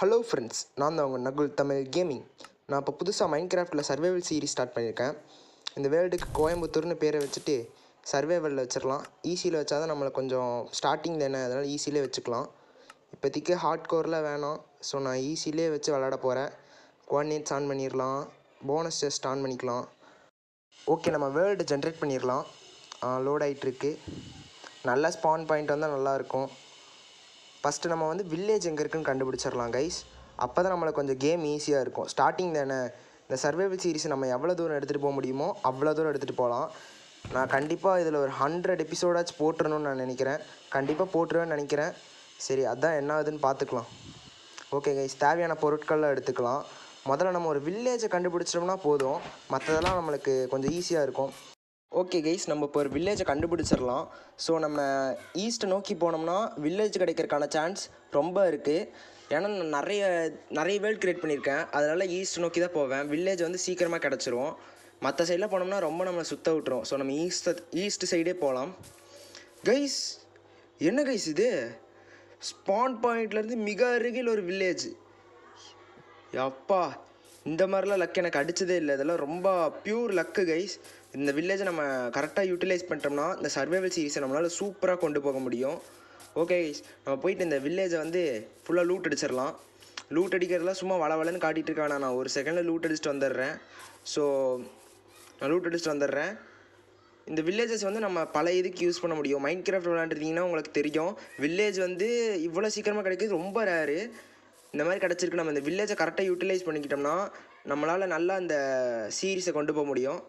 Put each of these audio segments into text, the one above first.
Hello friends, நான் தான் உங்கள் நகுல் தமிழ் கேமிங். நான் இப்போ புதுசாக மைன்கிராஃப்டில் சர்வைவல் சீரிஸ் ஸ்டார்ட் பண்ணியிருக்கேன். இந்த வேர்ல்டுக்கு கோயம்புத்தூர்னு பேரை வச்சுட்டு சர்வைவலில் வச்சிடலாம். ஈஸியில் வச்சா தான் நம்மளை கொஞ்சம் ஸ்டார்டிங்கில் என்ன அதனால் ஈஸியிலே வச்சுக்கலாம். இப்போதைக்கு ஹார்ட் கோரில் வேணாம். ஸோ நான் ஈஸியிலே வச்சு விளாட போகிறேன். கோஆர்டினேட்ஸ் ஆன் பண்ணிடலாம், போனஸ் டெஸ்ட் ஆன் பண்ணிக்கலாம். ஓகே, நம்ம வேர்ல்டு ஜென்ரேட் பண்ணிடலாம். லோட் ஆகிட்டுருக்கு. நல்ல ஸ்பான் பாயிண்ட் வந்தால் நல்லாயிருக்கும். ஃபஸ்ட்டு நம்ம வந்து வில்லேஜ் எங்கே இருக்குதுன்னு கண்டுபிடிச்சிடலாம் கைஸ். அப்போ தான் நம்மளுக்கு கொஞ்சம் கேம் ஈஸியாக இருக்கும். ஸ்டார்டிங் தானே, இந்த சர்வைவல் சீரிஸ் நம்ம எவ்வளோ தூரம் எடுத்துகிட்டு போக முடியுமோ அவ்வளோ தூரம் எடுத்துகிட்டு போகலாம். நான் கண்டிப்பாக இதில் ஒரு 100 எபிசோடாச்சும் போட்டுறணும்னு நான் நினைக்கிறேன். கண்டிப்பாக போட்டுருவேன்னு நினைக்கிறேன். சரி, அதான் என்ன ஆகுதுன்னு பார்த்துக்கலாம். ஓகே கைஸ், தேவையான பொருட்கள்லாம் எடுத்துக்கலாம். முதல்ல நம்ம ஒரு வில்லேஜை கண்டுபிடிச்சிட்டோம்னா போதும், மற்றதெல்லாம் நம்மளுக்கு கொஞ்சம் ஈஸியாக இருக்கும். ஓகே கைஸ், நம்ம இப்போ ஒரு வில்லேஜை கண்டுபிடிச்சிடலாம். ஸோ நம்ம ஈஸ்ட்டை நோக்கி போனோம்னா வில்லேஜ் கிடைக்கிறதுக்கான சான்ஸ் ரொம்ப இருக்குது. ஏன்னா நான் நிறைய வேர்ல்ட் க்ரியேட் பண்ணியிருக்கேன். அதனால் ஈஸ்ட் நோக்கி தான் போவேன். வில்லேஜ் வந்து சீக்கிரமாக கிடச்சிரும். மற்ற சைடில் போனோம்னா ரொம்ப நம்மளை சுற்ற விட்டுரும். ஸோ நம்ம ஈஸ்ட் சைடே போகலாம். கைஸ், என்ன கைஸ் இது? ஸ்பான் பாயிண்ட்லேருந்து மிக அருகில் ஒரு வில்லேஜ். அப்பா, இந்த மாதிரிலாம் லக் எனக்கு அடித்ததே இல்லை. இதெல்லாம் ரொம்ப பியூர் லக்கு கைஸ். இந்த வில்லேஜை நம்ம கரெக்டாக யூட்டிலைஸ் பண்ணிட்டோம்னா இந்த சர்வைவல் சீரிஸை நம்மளால் சூப்பராக கொண்டு போக முடியும். ஓகே கைஸ், நம்ம போயிட்டு இந்த வில்லேஜை வந்து ஃபுல்லாக லூட் அடிச்சிடலாம். லூட் அடிக்கிறதுலாம் சும்மா வளவலன்னு காட்டிகிட்டு இருக்கேன். நான் ஒரு செகண்டில் லூட் அடிச்சுட்டு வந்துடுறேன். ஸோ நான் லூட் அடிச்சுட்டு வந்துடுறேன். இந்த வில்லேஜஸ் வந்து நம்ம பல இதுக்கு யூஸ் பண்ண முடியும். மைன்கிராஃப்ட் விளையாண்டுருந்தீங்கன்னா உங்களுக்கு தெரியும், வில்லேஜ் வந்து இவ்வளோ சீக்கிரமாக கிடைக்கிறது ரொம்ப ரேரு. இந்த மாதிரி கிடச்சிருக்கு. நம்ம இந்த வில்லேஜை கரெக்டாக யூட்டிலைஸ் பண்ணிக்கிட்டோம்னா நம்மளால் நல்லா இந்த சீரீஸை கொண்டு போக முடியும்.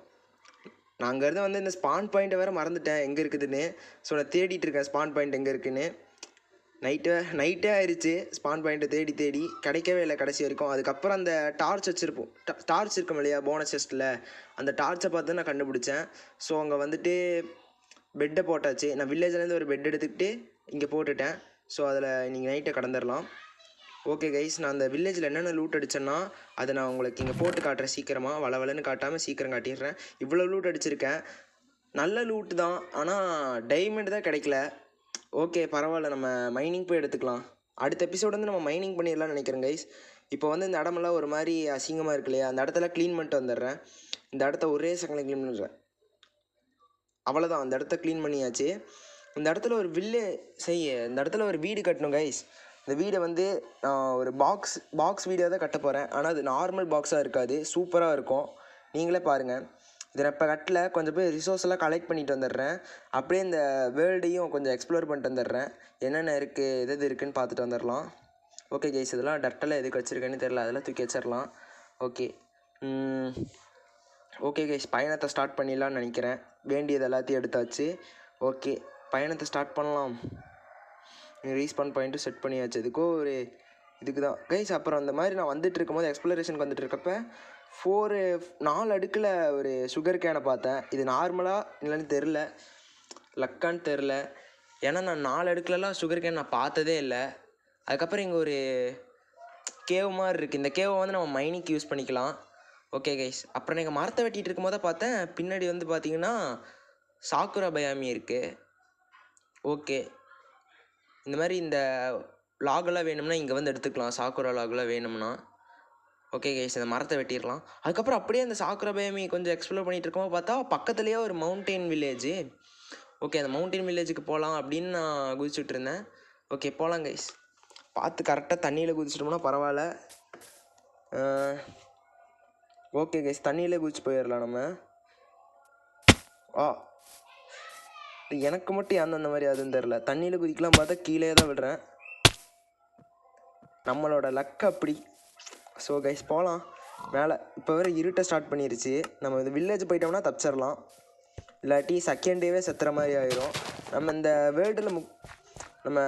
நான் அங்கேருந்து வந்து இந்த ஸ்பான் பாயிண்ட்டை வேறு மறந்துட்டேன் எங்கே இருக்குதுன்னு. ஸோ நான் தேடிட்டு இருக்கேன் ஸ்பான் பாயிண்ட் எங்கே இருக்குதுன்னு. நைட்டே ஆயிடுச்சு. ஸ்பான் பாயிண்ட்டை தேடி கிடைக்கவே இல்லை கடைசி வரைக்கும். அதுக்கப்புறம் அந்த டார்ச் வச்சுருப்போம், டார்ச் இருக்கும் இல்லையா போனஸ் செஸ்ட்டில், அந்த டார்ச்சை பார்த்து நான் கண்டுபிடிச்சேன். ஸோ அங்கே வந்துட்டு பெட்டை போட்டாச்சு. நான் வில்லேஜ்லேருந்து ஒரு பெட் எடுத்துக்கிட்டு இங்கே போட்டுட்டேன். ஸோ அதில் நீங்கள் நைட்டை கடந்துடலாம். ஓகே கைஸ், நான் அந்த வில்லேஜில் என்னென்ன லூட் அடித்தேன்னா அதை நான் உங்களுக்கு இங்கே போட்டு காட்டுறேன். சீக்கிரமாக வளவலன்னு காட்டாமல் சீக்கிரம் காட்டிடுறேன். இவ்வளோ லூட் அடிச்சிருக்கேன். நல்ல லூட்டு தான், ஆனால் டைமண்ட் தான் கிடைக்கல. ஓகே பரவாயில்ல, நம்ம மைனிங் போய் எடுத்துக்கலாம். அடுத்த எபிசோடு வந்து நம்ம மைனிங் பண்ணிடலாம்னு நினைக்கிறேன் கைஸ். இப்போ வந்து இந்த இடமெல்லாம் ஒரு மாதிரி அசிங்கமாக இருக்கு இல்லையா, அந்த இடத்துல க்ளீன் பண்ணிட்டு வந்துடுறேன். இந்த இடத்த ஒரே செகண்டில் க்ளீன் பண்ணுறேன். அவ்வளோதான், அந்த இடத்த க்ளீன் பண்ணியாச்சு. இந்த இடத்துல ஒரு இந்த இடத்துல ஒரு வீடு கட்டணும் கைஸ். இந்த வீடை வந்து நான் ஒரு பாக்ஸ் வீடியோ தான் கட்ட போகிறேன். ஆனால் அது நார்மல் பாக்ஸாக இருக்காது, சூப்பராக இருக்கும். நீங்களே பாருங்கள். இதை நான் இப்போ கட்டல, கொஞ்சம் போய் ரிசோர்ஸ் எல்லாம் கலெக்ட் பண்ணிட்டு வந்துடுறேன். அப்படியே இந்த வேர்ல்டையும் கொஞ்சம் எக்ஸ்ப்ளோர் பண்ணிட்டு வந்துடுறேன். என்னென்ன இருக்குது எது இருக்குதுன்னு பார்த்துட்டு வந்துடலாம். ஓகே கைஸ், இதெல்லாம் டர்ட்டெல்லாம் எதுக்கு வச்சுருக்கேன்னு தெரில, அதெல்லாம் தூக்கி வச்சிடலாம். ஓகே கைஸ், பயணத்தை ஸ்டார்ட் பண்ணிடலான்னு நினைக்கிறேன். வேண்டியது எல்லாத்தையும் எடுத்தாச்சு. ஓகே, பயணத்தை ஸ்டார்ட் பண்ணலாம். ரீஸ்பான் பாயிண்ட்டு செட் பண்ணியாச்சு. இதுக்கு தான் கைஸ். அப்புறம் அந்த மாதிரி நான் வந்துட்டு இருக்கும்போது எக்ஸ்ப்ளரேஷனுக்கு வந்துட்டு இருக்கப்போ 4 அடுக்கில் ஒரு சுகர் கேனை பார்த்தேன். இது நார்மலாக இல்லைன்னு தெரில, லக்கான்னு தெரில. ஏன்னா நான் 4 அடுக்கிலலாம் சுகர் கேன் நான் பார்த்ததே இல்லை. அதுக்கப்புறம் இங்கே ஒரு கேவ் மாதிரி இருக்குது. இந்த கேவை வந்து நம்ம மைனிங்க்கு யூஸ் பண்ணிக்கலாம். ஓகே கைஸ், அப்புறம் நீங்கள் மரத்தை வெட்டிகிட்டு இருக்கும்போது பார்த்தேன் பின்னாடி வந்து பார்த்தீங்கன்னா சாக்குரா பயாமி இருக்குது. ஓகே, இந்த மாதிரி இந்த லாகெல்லாம் வேணும்னா இங்கே வந்து எடுத்துக்கலாம், சாக்குரா லாகெல்லாம் வேணும்னா. ஓகே கைஸ், இந்த மரத்தை வெட்டிடலாம். அதுக்கப்புறம் அப்படியே அந்த சாக்குரா பயாமி கொஞ்சம் எக்ஸ்ப்ளோர் பண்ணிகிட்டு இருக்கும்போது பார்த்தா பக்கத்துலேயே ஒரு மவுண்டெயின் வில்லேஜ். ஓகே, அந்த மவுண்டெயின் வில்லேஜுக்கு போகலாம் அப்படின்னு நான் குதிச்சுட்டு இருந்தேன். ஓகே போகலாம் கைஸ். பார்த்து கரெக்டாக தண்ணியில் குதிச்சிட்டோம்னா பரவாயில்ல. ஓகே கைஸ், தண்ணியிலே குதிச்சு போயிடலாம் நம்ம. எனக்கு மட்டும் ஏன் அந்த மாதிரி அதுன்னு தெரில, தண்ணியில் குதிக்கலாம் பார்த்தா கீழே தான் விடுறேன். நம்மளோட லக் அப்படி. ஸோ கைஸ் போகலாம் மேலே. இப்போ வேறு இருட்ட ஸ்டார்ட் பண்ணிருச்சு. நம்ம இந்த வில்லேஜ் போயிட்டோம்னா தப்பிச்சிடலாம், இல்லாட்டி செகண்ட் டேவே செத்துற மாதிரி ஆயிரும். நம்ம இந்த வேர்ல்டில் நம்ம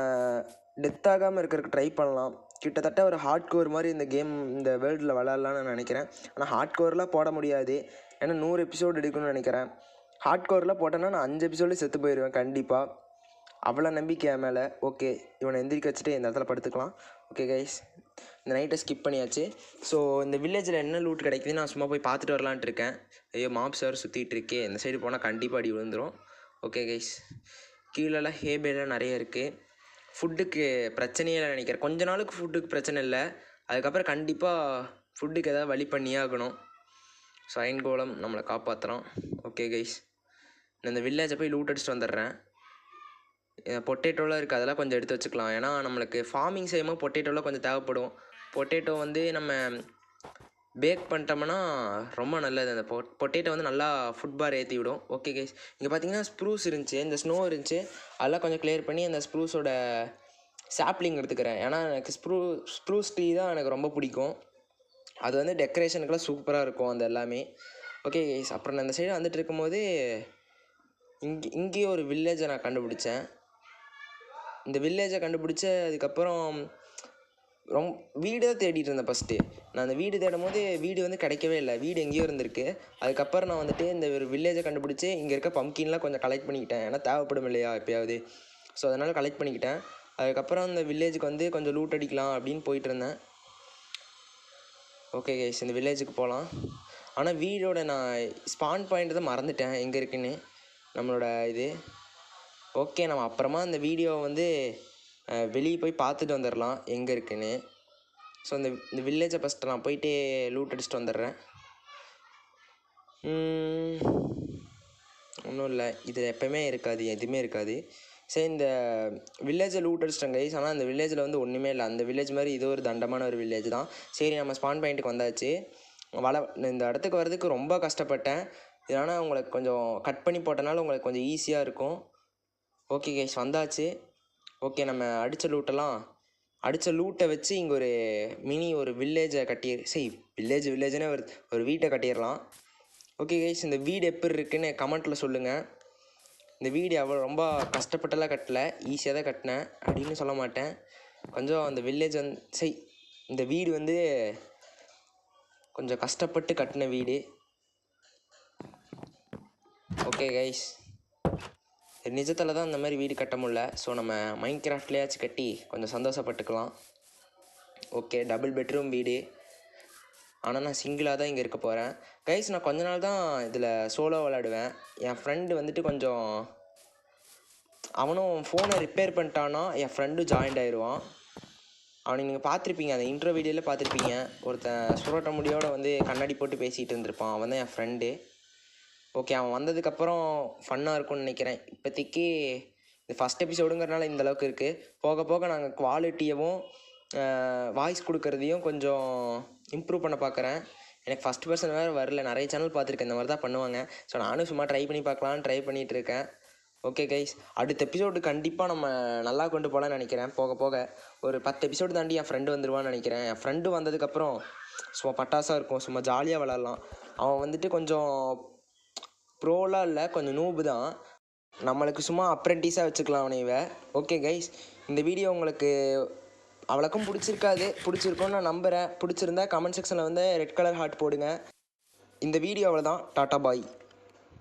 டெத் ஆகாமல் இருக்கிறதுக்கு ட்ரை பண்ணலாம். கிட்டத்தட்ட ஒரு ஹார்ட் கோர் மாதிரி இந்த கேம் இந்த வேர்ல்டில் விளாட்லான்னு நான் நினைக்கிறேன். ஆனால் ஹார்ட் கோர்லாம் போட முடியாது, ஏன்னா 100 எபிசோடு எடுக்கணும்னு நினைக்கிறேன். ஹார்ட் கோரில் போட்டேன்னா நான் 5 எபிசோடு செத்து போயிடுவேன் கண்டிப்பாக. அவ்வளோ நம்பிக்கை என் மேலே. ஓகே, இவனை எந்திரிக்க வச்சுட்டு இந்த இடத்துல படுத்துக்கலாம். ஓகே கைஸ், இந்த நைட்டை ஸ்கிப் பண்ணியாச்சு. ஸோ இந்த வில்லேஜில் என்ன லூட் கிடைக்குதுன்னு நான் சும்மா போய் பார்த்துட்டு வரலான்ட்டு இருக்கேன். ஐயோ மாப்ஸ் வேறு சுற்றிட்டு இருக்கே, இந்த சைடு போனால் கண்டிப்பாக அடி விழுந்துடும். ஓகே கைஸ், கீழெல்லாம் ஹேபேலாம் நிறைய இருக்குது. ஃபுட்டுக்கு பிரச்சனையே இல்லை நினைக்கிறேன். கொஞ்ச நாளுக்கு ஃபுட்டுக்கு பிரச்சனை இல்லை, அதுக்கப்புறம் கண்டிப்பாக ஃபுட்டுக்கு ஏதாவது வழி பண்ணியே ஆகணும். ஸோ அயன் கோலம் நம்மளை காப்பாற்றுறோம். ஓகே கைஸ், நான் இந்த வில்லேஜை போய் லூட் அடிச்சுட்டு வந்துடுறேன். பொட்டேட்டோலாம் இருக்குது, அதெல்லாம் கொஞ்சம் எடுத்து வச்சுக்கலாம். ஏன்னா நம்மளுக்கு ஃபார்மிங் செய்யும்போது பொட்டேட்டோலாம் கொஞ்சம் தேவைப்படும். பொட்டேட்டோ வந்து நம்ம பேக் பண்ணிட்டோம்னா ரொம்ப நல்லது. அந்த பொட்டேட்டோ வந்து நல்லா ஃபுட் பார் ஏற்றி விடும். ஓகே கைஸ், இங்கே பார்த்தீங்கன்னா ஸ்ப்ரூஸ் இருந்துச்சு, இந்த ஸ்னோ இருந்துச்சு, அதெல்லாம் கொஞ்சம் கிளியர் பண்ணி அந்த ஸ்ப்ரூஸோட சாப்ளிங் எடுத்துக்கிறேன். ஏன்னா எனக்கு ஸ்ப்ரூஸ் ட்ரீ தான் எனக்கு ரொம்ப பிடிக்கும். அது வந்து டெக்கரேஷனுக்குலாம் சூப்பராக இருக்கும் அந்த எல்லாமே. ஓகே கைஸ், அப்புறம் நான் அந்த சைடு வந்துட்டு இருக்கும்போது இங்கேயே ஒரு வில்லேஜை நான் கண்டுபிடிச்சேன். இந்த வில்லேஜை கண்டுபிடிச்ச அதுக்கப்புறம் வீடு தான் தேடிட்டு இருந்தேன் ஃபஸ்ட்டு. நான் அந்த வீடு தேடும் போது வீடு வந்து கிடைக்கவே இல்லை, வீடு எங்கேயோ இருந்திருக்கு. அதுக்கப்புறம் நான் வந்துட்டு இந்த ஒரு வில்லேஜை கண்டுபிடிச்சி இங்கே இருக்க பம்கின்லாம் கொஞ்சம் கலெக்ட் பண்ணிக்கிட்டேன். ஏன்னா தேவைப்படும் இல்லையா எப்போயாவது, ஸோ அதனால் கலெக்ட் பண்ணிக்கிட்டேன். அதுக்கப்புறம் அந்த வில்லேஜுக்கு வந்து கொஞ்சம் லூட் அடிக்கலாம் அப்படின்னு போயிட்டு இருந்தேன். ஓகே கைஸ், இந்த வில்லேஜுக்கு போகலாம். ஆனால் வீடோட நான் ஸ்பான் பாயிண்ட் தான் மறந்துட்டேன் எங்கே இருக்குன்னு நம்மளோட இது. ஓகே, நம்ம அப்புறமா அந்த வீடியோவை வந்து வெளியே போய் பார்த்துட்டு வந்துடலாம் எங்கே இருக்குன்னு. ஸோ இந்த வில்லேஜை ஃபஸ்ட்டு நான் போயிட்டு லூட் அடிச்சுட்டு வந்துடுறேன். ஒன்றும் இல்லை, இது எப்போயுமே இருக்காது, எதுவுமே இருக்காது. சரி, இந்த வில்லேஜை லூட் அடிச்சிட்டேன் கைஸ். ஆனால் அந்த வில்லேஜில் வந்து ஒன்றுமே இல்லை. அந்த வில்லேஜ் மாதிரி இது ஒரு தண்டமான ஒரு வில்லேஜ் தான். சரி, நம்ம ஸ்பான் பாயிண்ட்டுக்கு வந்தாச்சு. இந்த இடத்துக்கு வர்றதுக்கு ரொம்ப கஷ்டப்பட்டேன். இதனால் உங்களுக்கு கொஞ்சம் கட் பண்ணி போட்டனால உங்களுக்கு கொஞ்சம் ஈஸியாக இருக்கும். ஓகே கைஸ், வந்தாச்சு. ஓகே, நம்ம அடித்த லூட்டை வச்சு இங்கே ஒரு வில்லேஜை வில்லேஜ்னே ஒரு வீட்டை கட்டிடலாம். ஓகே கைஸ், இந்த வீடு எப்படி இருக்குன்னு கமெண்ட்டில் சொல்லுங்கள். இந்த வீடு ரொம்ப கஷ்டப்பட்டெல்லாம் கட்டலை, ஈஸியாக தான் கட்டினேன் அப்படின்னு சொல்ல மாட்டேன். கொஞ்சம் அந்த வில்லேஜ் இந்த வீடு வந்து கொஞ்சம் கஷ்டப்பட்டு கட்டின வீடு. ஓகே கைஸ், நிஜத்தில் தான் இந்த மாதிரி வீடு கட்ட முடியல. ஸோ நம்ம மைண்ட் கிராஃப்ட்லேயாச்சும் கட்டி கொஞ்சம் சந்தோஷப்பட்டுக்கலாம். ஓகே, டபுள் பெட்ரூம் வீடு. ஆனால் நான் சிங்கிளாக தான் இங்கே இருக்க போகிறேன் கைஸ். நான் கொஞ்ச நாள் தான் இதில் சோலோ விளையாடுவேன். என் ஃப்ரெண்டு வந்துட்டு கொஞ்சம் அவனும் ஃபோனை ரிப்பேர் பண்ணிட்டான்னா என் ஃப்ரெண்டும் ஜாயின்ட் ஆயிடுவான். அவனை நீங்கள் பார்த்துருப்பீங்க, அந்த இன்ட்ரோ வீடியோவில் பார்த்துருப்பீங்க. ஒருத்தன் சுரோட்ட முடியோடு வந்து கண்ணாடி போட்டு பேசிகிட்டு இருந்திருப்பான், அவன் தான் என் ஃப்ரெண்டு. ஓகே, அவன் வந்ததுக்கப்புறம் ஃபன்னாக இருக்கும்னு நினைக்கிறேன். இப்போதைக்கு இந்த ஃபஸ்ட் எபிசோடுங்கிறனால இந்த அளவுக்கு இருக்குது. போக போக நாங்கள் குவாலிட்டியவும் வாய்ஸ் கொடுக்கறதையும் கொஞ்சம் இம்ப்ரூவ் பண்ண பார்க்குறேன். எனக்கு ஃபஸ்ட் பர்சன் வேறு வரல, நிறைய சேனல் பார்த்துருக்கேன் இந்த மாதிரி தான் பண்ணுவாங்க. ஸோ நானும் சும்மா ட்ரை பண்ணி பார்க்கலான்னு ட்ரை பண்ணிகிட்டு இருக்கேன். ஓகே கைஸ், அடுத்த எபிசோடு கண்டிப்பாக நம்ம நல்லா கொண்டு போகலான்னு நினைக்கிறேன். போக போக ஒரு 10 எபிசோடு தாண்டி என் ஃப்ரெண்டு வந்துடுவான்னு நினைக்கிறேன். என் ஃப்ரெண்டு வந்ததுக்கப்புறம் சும்மா பட்டாசாக இருக்கும், சும்மா ஜாலியாக விளாட்லாம். அவன் வந்துட்டு கொஞ்சம் ப்ரோலாம் இல்லை, கொஞ்சம் நூபு தான். நம்மளுக்கு சும்மா அப்ரெண்டிஸாக வச்சுக்கலாம் அவனைவை. ஓகே கைஸ், இந்த வீடியோ உங்களுக்கு அவ்வளோக்கும் பிடிச்சிருக்கும்னு நான் நம்புகிறேன். பிடிச்சிருந்தா கமெண்ட் செக்ஷனில் வந்து ரெட் கலர் ஹார்ட் போடுங்க. இந்த வீடியோ அவ்வளோதான். டாட்டா பாய்.